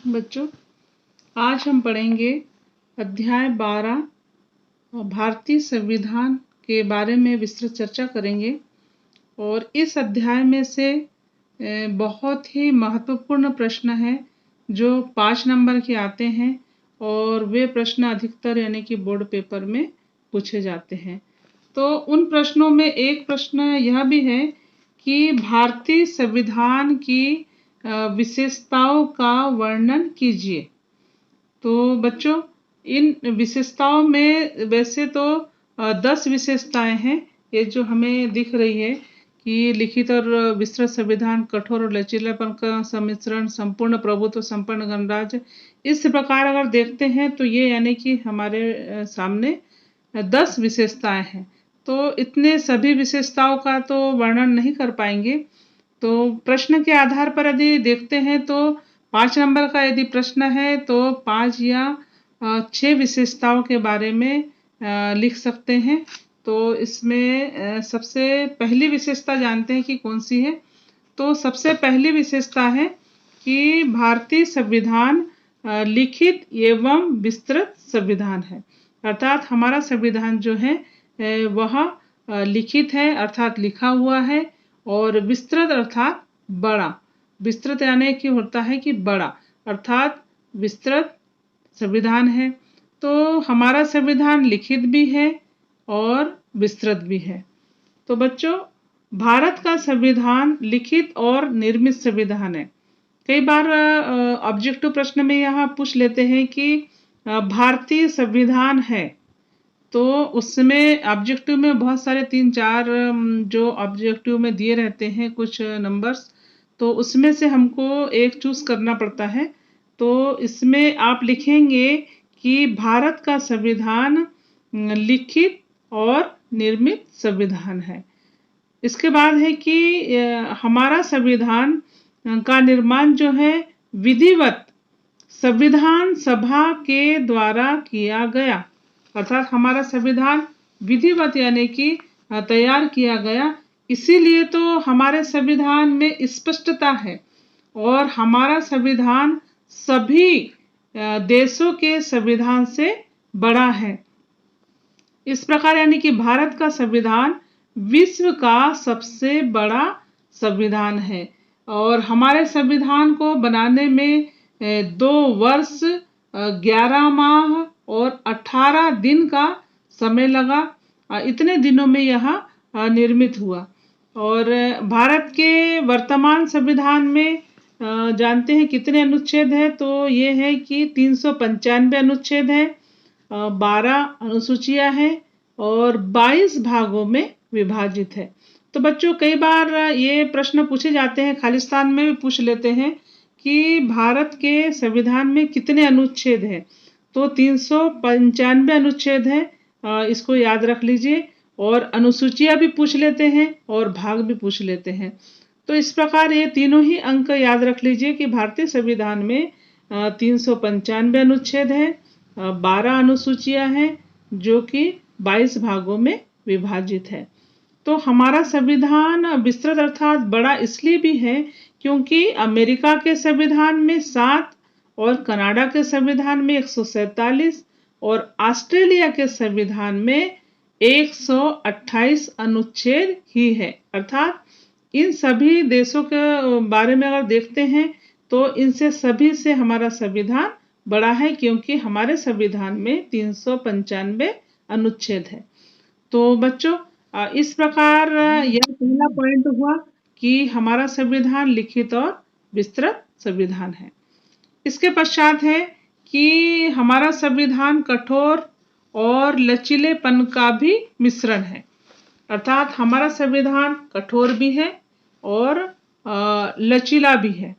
बच्चों, आज हम पढ़ेंगे अध्याय 12 भारतीय संविधान के बारे में विस्तृत चर्चा करेंगे। और इस अध्याय में से बहुत ही महत्वपूर्ण प्रश्न है जो 5 नंबर के आते हैं और वे प्रश्न अधिकतर यानी कि बोर्ड पेपर में पूछे जाते हैं। तो उन प्रश्नों में एक प्रश्न यह भी है कि भारतीय संविधान की विशेषताओं का वर्णन कीजिए। तो बच्चों, इन विशेषताओं में वैसे तो 10 विशेषताएं हैं। ये जो हमें दिख रही है कि लिखित और विस्तृत संविधान, कठोर और लचीलापन का सम्मिश्रण, संपूर्ण प्रभुत्व, संपन्न गणराज्य, इस प्रकार अगर देखते हैं तो ये यानी कि हमारे सामने 10 विशेषताएं हैं। तो इतने सभी विशेषताओं का तो वर्णन नहीं कर पाएंगे। तो प्रश्न के आधार पर यदि देखते हैं तो 5 नंबर का यदि प्रश्न है तो 5 या 6 विशेषताओं के बारे में लिख सकते हैं। तो इसमें सबसे पहली विशेषता जानते हैं कि कौन सी है। तो सबसे पहली विशेषता है कि भारतीय संविधान लिखित एवं विस्तृत संविधान है। अर्थात हमारा संविधान जो है वह लिखित है अर्थात लिखा हुआ है, और विस्तृत अर्थात बड़ा। विस्तृत यानी कि होता है कि बड़ा, अर्थात विस्तृत संविधान है। तो हमारा संविधान लिखित भी है और विस्तृत भी है। तो बच्चों, भारत का संविधान लिखित और निर्मित संविधान है। कई बार ऑब्जेक्टिव प्रश्न में यहाँ पूछ लेते हैं कि भारतीय संविधान है, तो उसमें ऑब्जेक्टिव में बहुत सारे 3-4 जो ऑब्जेक्टिव में दिए रहते हैं कुछ नंबर्स, तो उसमें से हमको एक चूज करना पड़ता है। तो इसमें आप लिखेंगे कि भारत का संविधान लिखित और निर्मित संविधान है। इसके बाद है कि हमारा संविधान का निर्माण जो है विधिवत संविधान सभा के द्वारा किया गया। अर्थात हमारा संविधान विधिवत यानी कि तैयार किया गया, इसीलिए तो हमारे संविधान में स्पष्टता है और हमारा संविधान सभी देशों के संविधान से बड़ा है। इस प्रकार यानी कि भारत का संविधान विश्व का सबसे बड़ा संविधान है। और हमारे संविधान को बनाने में 2 वर्ष 11 माह और 18 दिन का समय लगा। इतने दिनों में यह निर्मित हुआ। और भारत के वर्तमान संविधान में जानते हैं कितने अनुच्छेद हैं? तो ये है कि 395 अनुच्छेद है, 12 अनुसूचियां हैं और 22 भागों में विभाजित है। तो बच्चों, कई बार ये प्रश्न पूछे जाते हैं, खालिस्तान में भी पूछ लेते हैं कि भारत के संविधान में कितने अनुच्छेद हैं। तो 395 अनुच्छेद है, इसको याद रख लीजिए। और अनुसूचियां भी पूछ लेते हैं और भाग भी पूछ लेते हैं। तो इस प्रकार ये तीनों ही अंक याद रख लीजिए कि भारतीय संविधान में 395 अनुच्छेद है, 12 अनुसूचियां हैं जो कि 22 भागों में विभाजित है। तो हमारा संविधान विस्तृत अर्थात बड़ा इसलिए भी है क्योंकि अमेरिका के संविधान में 7 और कनाडा के संविधान में 147 और ऑस्ट्रेलिया के संविधान में 128 अनुच्छेद ही है। अर्थात इन सभी देशों के बारे में अगर देखते हैं तो इनसे सभी से हमारा संविधान बड़ा है क्योंकि हमारे संविधान में 395 अनुच्छेद है। तो बच्चों, इस प्रकार यह पहला पॉइंट हुआ कि हमारा संविधान लिखित और विस्तृत संविधान है। इसके पश्चात है कि हमारा संविधान कठोर और लचीलेपन का भी मिश्रण है। अर्थात हमारा संविधान कठोर भी है और लचीला भी है।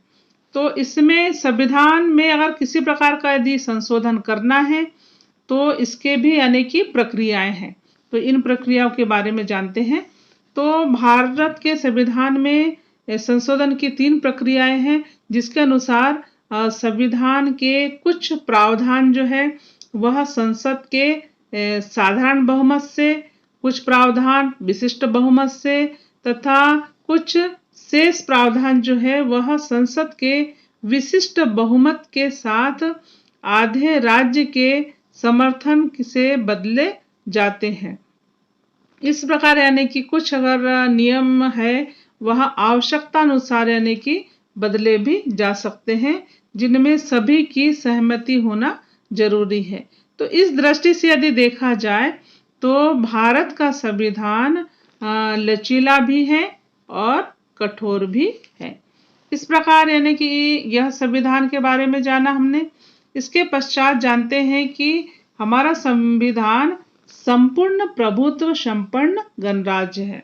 तो इसमें संविधान में अगर किसी प्रकार का यदि संशोधन करना है तो इसके भी यानी कि प्रक्रियाएं हैं। तो इन प्रक्रियाओं के बारे में जानते हैं। तो भारत के संविधान में संशोधन की 3 प्रक्रियाएं हैं, जिसके अनुसार संविधान के कुछ प्रावधान जो है वह संसद के साधारण बहुमत से, कुछ प्रावधान विशिष्ट बहुमत से तथा कुछ शेष प्रावधान जो है वह संसद के विशिष्ट बहुमत के साथ आधे राज्य के समर्थन से बदले जाते हैं। इस प्रकार यानी कि कुछ अगर नियम है वह आवश्यकता अनुसार यानी कि बदले भी जा सकते हैं, जिनमें सभी की सहमति होना जरूरी है। तो इस दृष्टि से यदि देखा जाए तो भारत का संविधान लचीला भी है और कठोर भी है। इस प्रकार यानी कि यह संविधान के बारे में जाना हमने। इसके पश्चात जानते हैं कि हमारा संविधान संपूर्ण प्रभुत्व संपन्न गणराज्य है।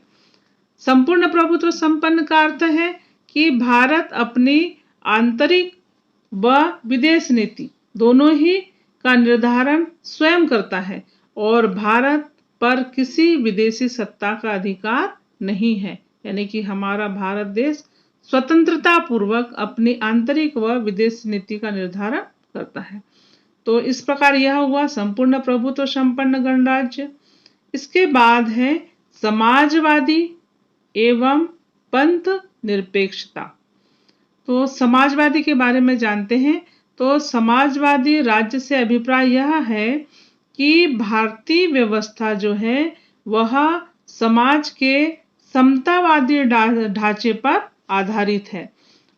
संपूर्ण प्रभुत्व संपन्न का अर्थ है कि भारत अपनी आंतरिक व विदेश नीति दोनों ही का निर्धारण स्वयं करता है और भारत पर किसी विदेशी सत्ता का अधिकार नहीं है। यानी कि हमारा भारत देश स्वतंत्रता पूर्वक अपनी आंतरिक व विदेश नीति का निर्धारण करता है। तो इस प्रकार यह हुआ संपूर्ण प्रभुत्व संपन्न गणराज्य। इसके बाद है समाजवादी एवं पंथ निरपेक्षता। तो समाजवादी के बारे में जानते हैं। तो समाजवादी राज्य से अभिप्राय यह है कि भारतीय व्यवस्था जो है वह समाज के समतावादी ढांचे पर आधारित है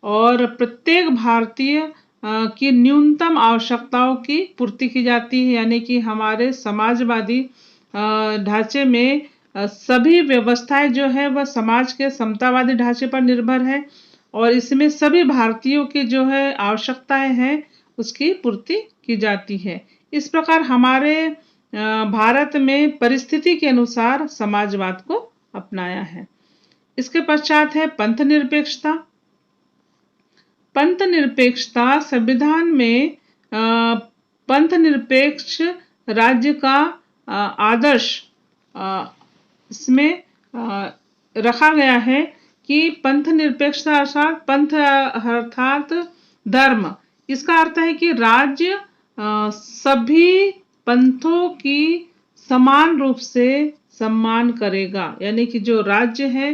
और प्रत्येक भारतीय की न्यूनतम आवश्यकताओं की पूर्ति की जाती है। यानी कि हमारे समाजवादी ढांचे में सभी व्यवस्थाएं जो है वह समाज के समतावादी ढांचे पर निर्भर है और इसमें सभी भारतीयों की जो है आवश्यकताएं हैं उसकी पूर्ति की जाती है। इस प्रकार हमारे भारत में परिस्थिति के अनुसार समाजवाद को अपनाया है। इसके पश्चात है पंथ निरपेक्षता। पंथ निरपेक्षता संविधान में पंथ निरपेक्ष राज्य का आदर्श इसमें रखा गया है कि पंथ निरपेक्षता अर्थात पंथ अर्थात धर्म। इसका अर्थ है कि राज्य सभी पंथों की समान रूप से सम्मान करेगा। यानी कि जो राज्य है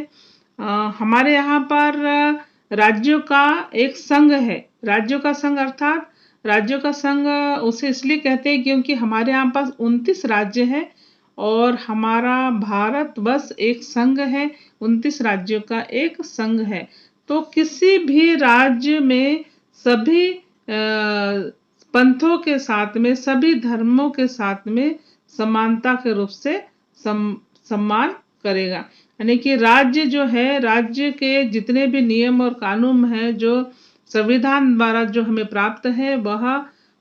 हमारे यहाँ पर राज्यों का एक संघ है। राज्यों का संघ अर्थात राज्यों का संघ उसे इसलिए कहते हैं क्योंकि हमारे यहाँ पास 29 राज्य है और हमारा भारत बस एक संघ है, 29 राज्यों का एक संघ है। तो किसी भी राज्य में सभी पंथों के साथ में सभी धर्मों के साथ में समानता के रूप से सम्मान करेगा। यानी कि राज्य जो है राज्य के जितने भी नियम और कानून हैं जो संविधान द्वारा जो हमें प्राप्त है वह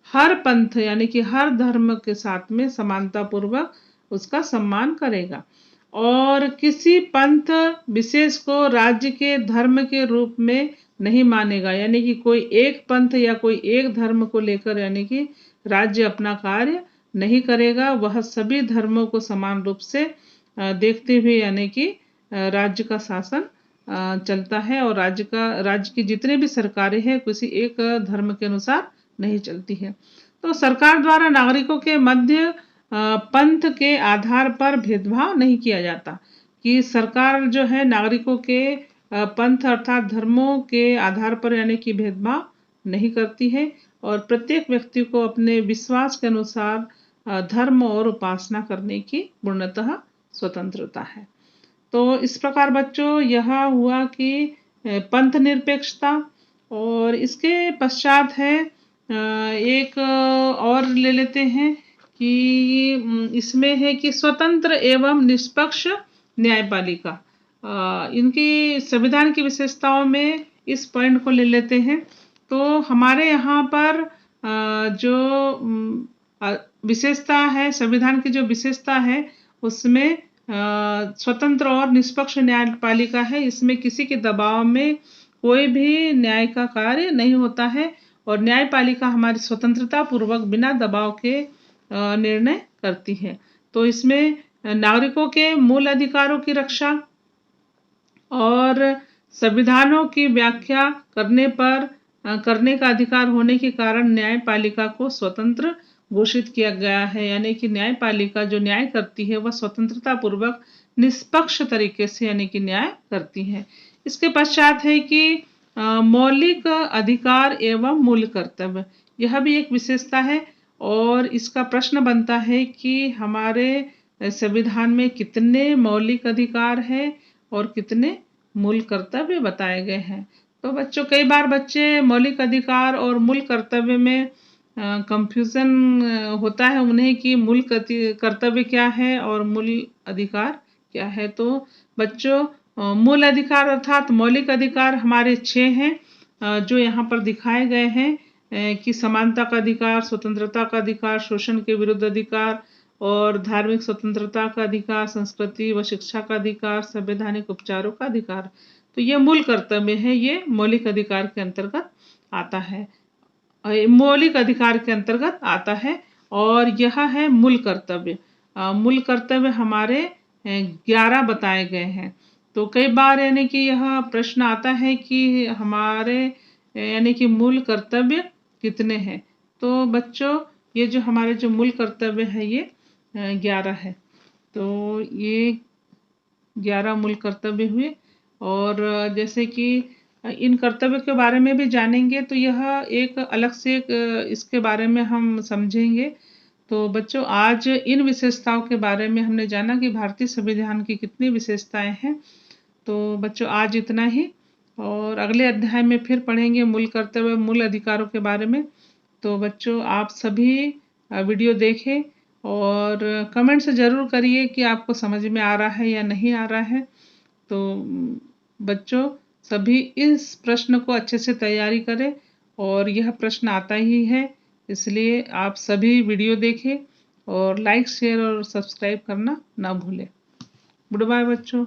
हर पंथ यानी कि हर धर्म के साथ में समानता पूर्वक उसका सम्मान करेगा और किसी पंथ विशेष को राज्य के धर्म के रूप में नहीं मानेगा। यानी कि कोई एक पंथ या कोई एक धर्म को लेकर यानी कि राज्य अपना कार्य नहीं करेगा। वह सभी धर्मों को समान रूप से देखते हुए यानी कि राज्य का शासन चलता है और राज्य की जितने भी सरकारें हैं किसी एक धर्म के अनुसार नहीं चलती है। तो सरकार द्वारा नागरिकों के मध्य पंथ के आधार पर भेदभाव नहीं किया जाता कि सरकार जो है नागरिकों के पंथ अर्थात धर्मों के आधार पर यानी कि भेदभाव नहीं करती है और प्रत्येक व्यक्ति को अपने विश्वास के अनुसार धर्म और उपासना करने की पूर्णतः स्वतंत्रता है। तो इस प्रकार बच्चों यह हुआ कि पंथ निरपेक्षता और इसके पश्चात है एक और ले लेते हैं कि इसमें है कि स्वतंत्र एवं निष्पक्ष न्यायपालिका। इनकी संविधान की विशेषताओं में इस पॉइंट को ले लेते हैं। तो हमारे यहाँ पर जो विशेषता है संविधान की जो विशेषता है उसमें स्वतंत्र और निष्पक्ष न्यायपालिका है। इसमें किसी के दबाव में कोई भी न्याय का कार्य नहीं होता है और न्यायपालिका हमारी स्वतंत्रता पूर्वक बिना दबाव के निर्णय करती है। तो इसमें नागरिकों के मूल अधिकारों की रक्षा और संविधानों की व्याख्या करने का अधिकार होने के कारण न्यायपालिका को स्वतंत्र घोषित किया गया है। यानी कि न्यायपालिका जो न्याय करती है वह स्वतंत्रता पूर्वक निष्पक्ष तरीके से यानी कि न्याय करती है। इसके पश्चात है कि मौलिक अधिकार एवं मूल कर्तव्य, यह भी एक विशेषता है। और इसका प्रश्न बनता है कि हमारे संविधान में कितने मौलिक अधिकार है और कितने मूल कर्तव्य बताए गए हैं। तो बच्चों, कई बार बच्चे मौलिक अधिकार और मूल कर्तव्य में कंफ्यूजन होता है उन्हें कि मूल कर्तव्य क्या है और मूल अधिकार क्या है। तो बच्चों, मूल अधिकार अर्थात मौलिक अधिकार हमारे 6 हैं, जो यहाँ पर दिखाए गए हैं कि समानता का अधिकार, स्वतंत्रता का अधिकार, शोषण के विरुद्ध अधिकार और धार्मिक स्वतंत्रता का अधिकार, संस्कृति व शिक्षा का अधिकार, संवैधानिक उपचारों का अधिकार। तो ये मूल कर्तव्य है, ये मौलिक अधिकार के अंतर्गत आता है, मौलिक अधिकार के अंतर्गत आता है। और यह है मूल कर्तव्य। मूल कर्तव्य हमारे 11 बताए गए हैं। तो कई बार यानी कि यह प्रश्न आता है कि हमारे यानी कि मूल कर्तव्य कितने हैं। तो बच्चों, ये जो हमारे जो मूल कर्तव्य है ये 11 है। तो ये 11 मूल कर्तव्य हुए। और जैसे कि इन कर्तव्य के बारे में भी जानेंगे तो यह एक अलग से इसके बारे में हम समझेंगे। तो बच्चों, आज इन विशेषताओं के बारे में हमने जाना कि भारतीय संविधान की कितनी विशेषताएं हैं। तो बच्चों, आज इतना ही, और अगले अध्याय में फिर पढ़ेंगे मूल कर्तव्य, मूल अधिकारों के बारे में। तो बच्चों, आप सभी वीडियो देखें और कमेंट से ज़रूर करिए कि आपको समझ में आ रहा है या नहीं आ रहा है। तो बच्चों, सभी इस प्रश्न को अच्छे से तैयारी करें, और यह प्रश्न आता ही है, इसलिए आप सभी वीडियो देखें और लाइक, शेयर और सब्सक्राइब करना ना भूलें। गुड बाय बच्चों।